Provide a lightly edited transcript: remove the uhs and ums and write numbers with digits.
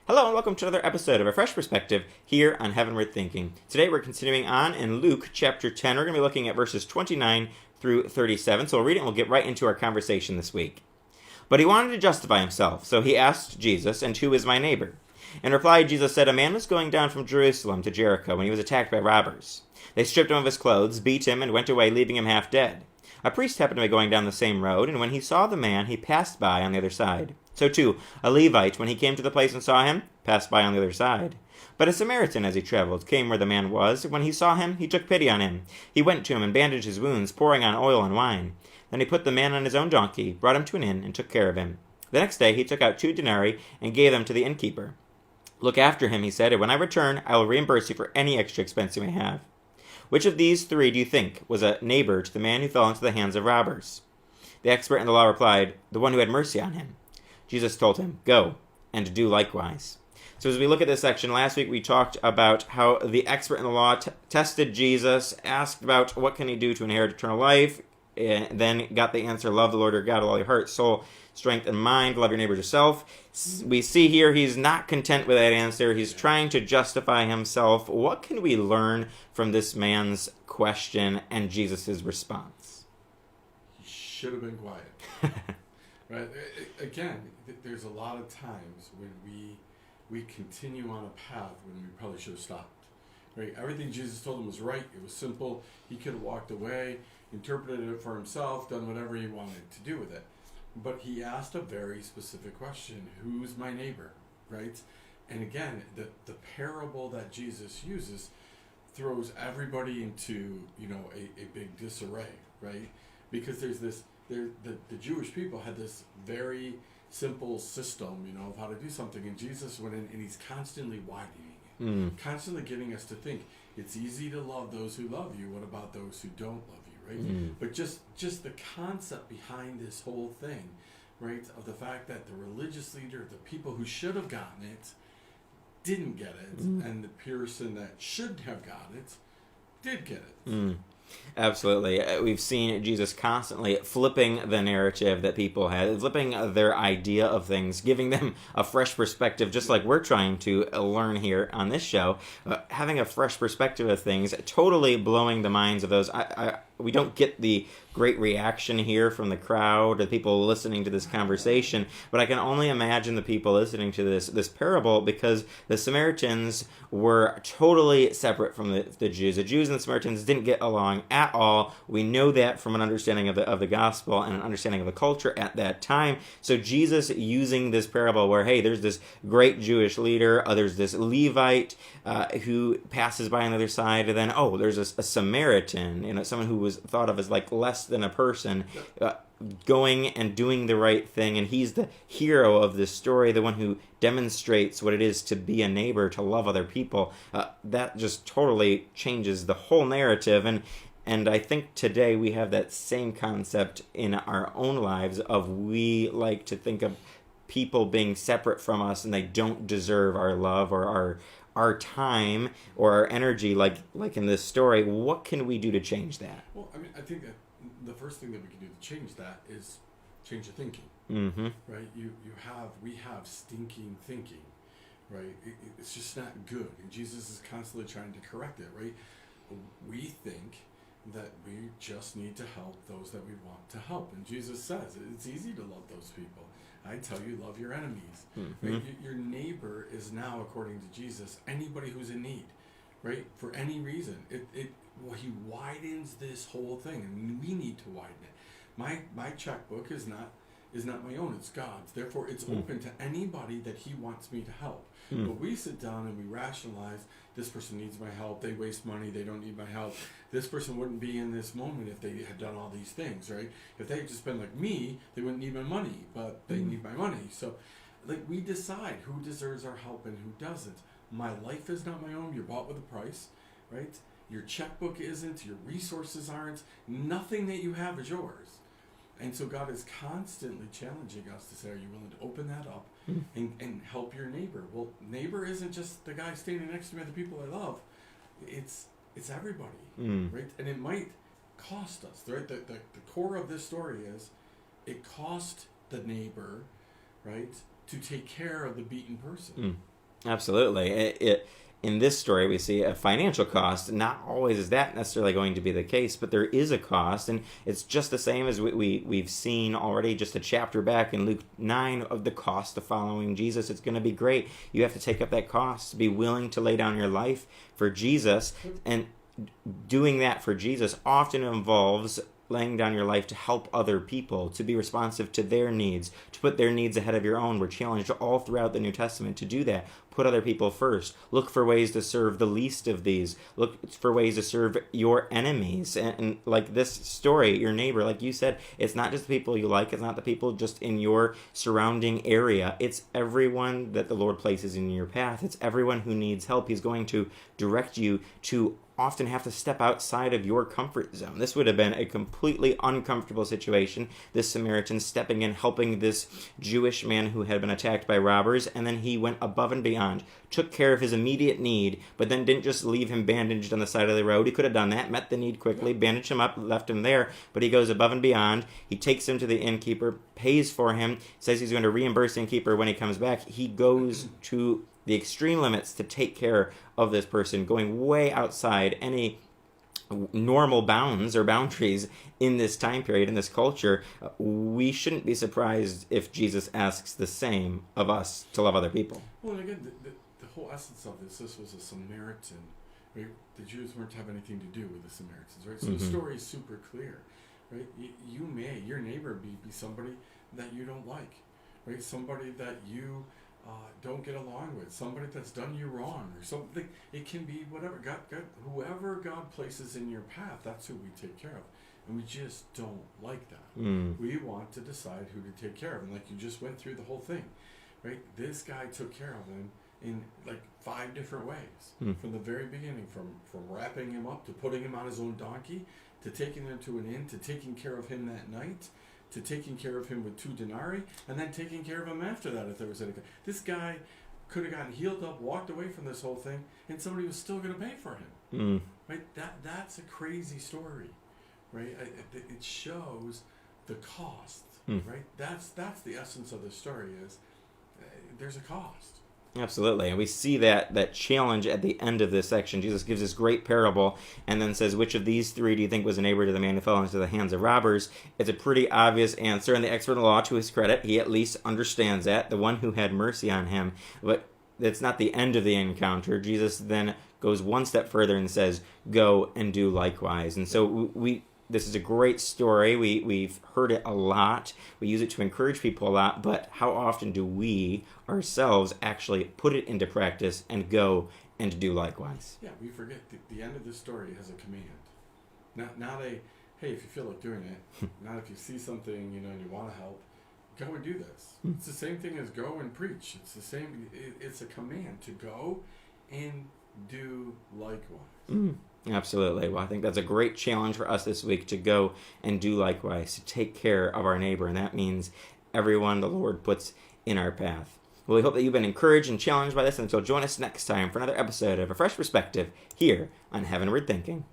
Hello and welcome to another episode of A Fresh Perspective here on Heavenward Thinking. Today we're continuing on in Luke chapter 10. We're going to be looking at verses 29 through 37. So we'll read it and we'll get right into our conversation this week. But he wanted to justify himself, so he asked Jesus, "And who is my neighbor?" In reply, Jesus said, "A man was going down from Jerusalem to Jericho when he was attacked by robbers. They stripped him of his clothes, beat him, and went away, leaving him half dead. A priest happened to be going down the same road, and when he saw the man, he passed by on the other side. So too, a Levite, when he came to the place and saw him, passed by on the other side. But a Samaritan, as he traveled, came where the man was. When he saw him, he took pity on him. He went to him and bandaged his wounds, pouring on oil and wine. Then he put the man on his own donkey, brought him to an inn, and took care of him. The next day he took out 2 denarii and gave them to the innkeeper. 'Look after him,' he said, 'and when I return, I will reimburse you for any extra expense you may have.' Which of these 3 do you think was a neighbor to the man who fell into the hands of robbers?" The expert in the law replied, "The one who had mercy on him." Jesus told him, "Go and do likewise." So as we look at this section, last week we talked about how the expert in the law tested Jesus, asked about what can he do to inherit eternal life, and then got the answer, love the Lord your God with all your heart, soul, strength, and mind, love your neighbor as yourself. We see here he's not content with that answer. He's trying to justify himself. What can we learn from this man's question and Jesus' response? He should have been quiet. Right? Again, there's a lot of times when we continue on a path when we probably should have stopped. Right? Everything Jesus told him was right. It was simple. He could have walked away, interpreted it for himself, done whatever he wanted to do with it. But he asked a very specific question: who's my neighbor? Right? And again, the parable that Jesus uses throws everybody into a big disarray, right? Because there's this the Jewish people had this very simple system, of how to do something, and Jesus went in and he's constantly widening it, constantly getting us to think it's easy to love those who love you. What about those who don't love you, right? But just the concept behind this whole thing, right, of the fact that the religious leader, the people who should have gotten it, didn't get it, and the person that should have gotten it did get it. Absolutely. We've seen Jesus constantly flipping the narrative that people had, flipping their idea of things, giving them a fresh perspective, just like we're trying to learn here on this show, having a fresh perspective of things, totally blowing the minds of those. We don't get the great reaction here from the crowd or the people listening to this conversation, but I can only imagine the people listening to this parable, because the Samaritans were totally separate from the Jews. The Jews and the Samaritans didn't get along at all. We know that from an understanding of the gospel and an understanding of the culture at that time. So Jesus using this parable where, hey, there's this great Jewish leader, there's this Levite who passes by on the other side, and then, there's a Samaritan, someone who was thought of as like less than a person, going and doing the right thing, and he's the hero of this story, the one who demonstrates what it is to be a neighbor, to love other people. That just totally changes the whole narrative, and I think today we have that same concept in our own lives of we like to think of people being separate from us and they don't deserve our love or our time or our energy, like in this story. What can we do to change that? Well, I think that the first thing that we can do to change that is change the thinking. Right? We have stinking thinking, right? It's just not good, and Jesus is constantly trying to correct it, right? We think that we just need to help those that we want to help, and Jesus says it's easy to love those people. I tell you, love your enemies. Right? Your neighbor is now, according to Jesus, anybody who's in need, right? For any reason. He widens this whole thing, and we need to widen it. My checkbook is not my own, it's God's. Therefore, it's open to anybody that he wants me to help. But we sit down and we rationalize, this person needs my help, they waste money, they don't need my help. This person wouldn't be in this moment if they had done all these things, right? If they had just been like me, they wouldn't need my money, but they need my money. So, we decide who deserves our help and who doesn't. My life is not my own, you're bought with a price, right? Your checkbook isn't, your resources aren't, nothing that you have is yours. And so God is constantly challenging us to say, are you willing to open that up and help your neighbor? Well, neighbor isn't just the guy standing next to me, the people I love. It's everybody, right? And it might cost us, right? The core of this story is it cost the neighbor, right, to take care of the beaten person. Absolutely. In this story, we see a financial cost. Not always is that necessarily going to be the case, but there is a cost, and it's just the same as we've seen already just a chapter back in Luke 9 of the cost of following Jesus. It's going to be great. You have to take up that cost, be willing to lay down your life for Jesus, and doing that for Jesus often involves laying down your life to help other people, to be responsive to their needs, to put their needs ahead of your own. We're challenged all throughout the New Testament to do that. Put other people first. Look for ways to serve the least of these. Look for ways to serve your enemies. And like this story, your neighbor, like you said, it's not just the people you like. It's not the people just in your surrounding area. It's everyone that the Lord places in your path. It's everyone who needs help. He's going to direct you to often have to step outside of your comfort zone. This would have been a completely uncomfortable situation. This Samaritan stepping in, helping this Jewish man who had been attacked by robbers, and then he went above and beyond, took care of his immediate need, but then didn't just leave him bandaged on the side of the road. He could have done that, met the need quickly, bandaged him up, left him there, but he goes above and beyond. He takes him to the innkeeper, pays for him, says he's going to reimburse the innkeeper when he comes back. He goes to the extreme limits to take care of this person, going way outside any normal bounds or boundaries in this time period, in this culture. We shouldn't be surprised if Jesus asks the same of us to love other people. Well, and again, the whole essence of this was a Samaritan. Right? The Jews weren't to have anything to do with the Samaritans, right? So the story is super clear, right? Your neighbor be somebody that you don't like, right? Somebody that you don't get along with, somebody that's done you wrong or something. It can be whatever. God, whoever God places in your path, that's who we take care of. And we just don't like that. We want to decide who to take care of. And like you just went through the whole thing, right? This guy took care of him in like 5 different ways. From the very beginning, from wrapping him up to putting him on his own donkey, to taking him to an inn, to taking care of him that night, to taking care of him with 2 denarii, and then taking care of him after that if there was anything. This guy could have gotten healed up, walked away from this whole thing, and somebody was still going to pay for him. Right? That's a crazy story, right? It shows the cost, right? That's the essence of the story is there's a cost. Absolutely. And we see that challenge at the end of this section. Jesus gives this great parable and then says, which of these 3 do you think was a neighbor to the man who fell into the hands of robbers? It's a pretty obvious answer, and the expert in the law, to his credit, he at least understands that, the one who had mercy on him. But that's not the end of the encounter. Jesus then goes one step further and says, go and do likewise. And so this is a great story. We've heard it a lot. We use it to encourage people a lot, but how often do we ourselves actually put it into practice and go and do likewise? Yeah, we forget the end of the story has a command. Not a, hey, if you feel like doing it, not if you see something, and you want to help, go and do this. It's the same thing as go and preach. It's the same, it's a command to go and do likewise. Absolutely. Well, I think that's a great challenge for us this week, to go and do likewise, to take care of our neighbor, and that means everyone the Lord puts in our path. Well, we hope that you've been encouraged and challenged by this, and so join us next time for another episode of A Fresh Perspective here on Heavenward Thinking.